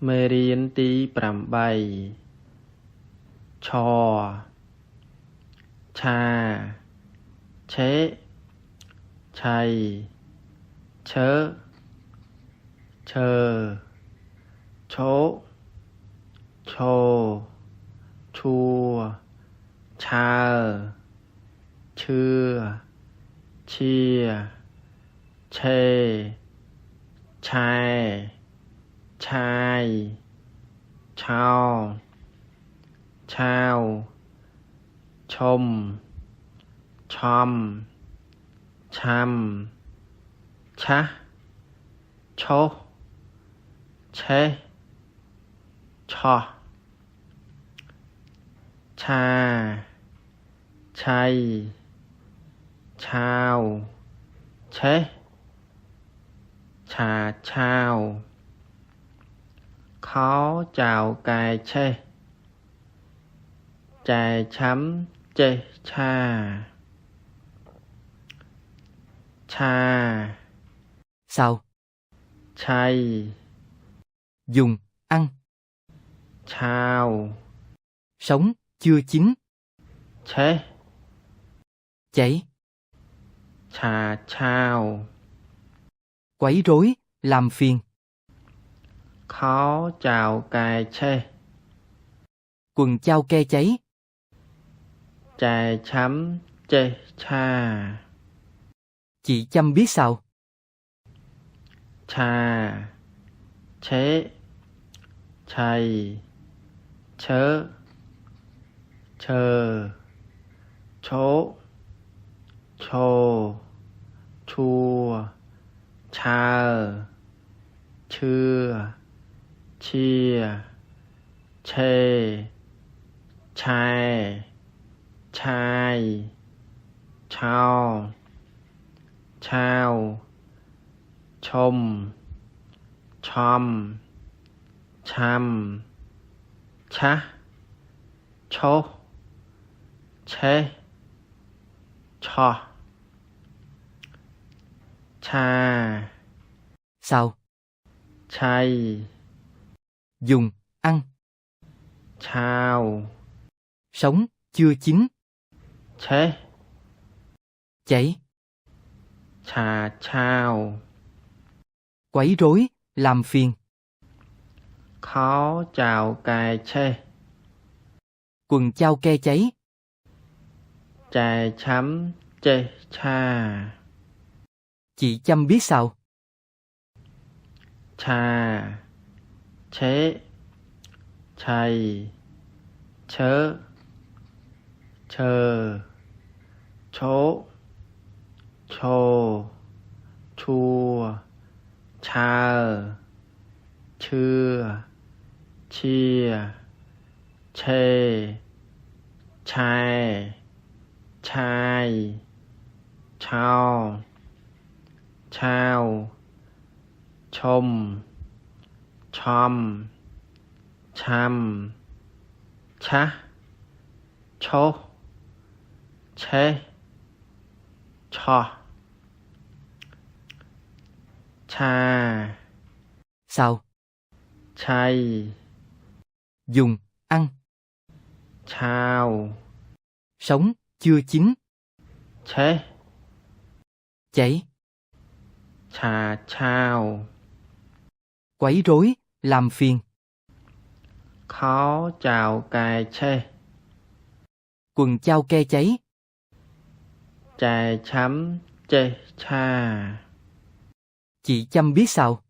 Mê riêng tí bằm bay Cho Cha Chế Chay Chớ Chờ Chố Chô Chua Cha Chưa Chia Chê Chai Chai Chao Chao Chôm Chom Chăm Chá Chô Chê Cho Cha Chay Chao Chế Chà chao Khó chào cài chê Chài chấm chê cha Cha Sao? Chay Dùng, ăn. Chao Sống, chưa chín. Chế Cháy. Chà chao Quấy rối, làm phiền. Khó chào cài chê Quần chao ke cháy. Chài chấm chê cha Chị Chăm biết sao? Cha Chế Chay Chớ Chờ Chố Chô Chua Cha Chưa Chia Chê Chai Chai Chao Chao Chôm Chom Chăm Chá Chô Chê Cho Cha Sao? Chay Dùng, ăn. Chao Sống, chưa chín. Chế Cháy. Chà chao Quấy rối, làm phiền. Khó chào cài chê Quần chao ke cháy. Chài chấm chê cha Chị Chăm biết sao? Cha Chế Chay Chớ Chờ Chố Chô Chua Cha Chưa Chia Chê Chai Chai Chao Chao Chôm Chom Chăm Chá Chô Chê Cho Cha Sao? Chay Dùng, ăn. Chao Sống, chưa chín. Chế Cháy. Chà chao Quấy rối, làm phiền. Khó chào cài chê Quần chao ke cháy. Chài chấm chê cha Chị Chăm biết sao?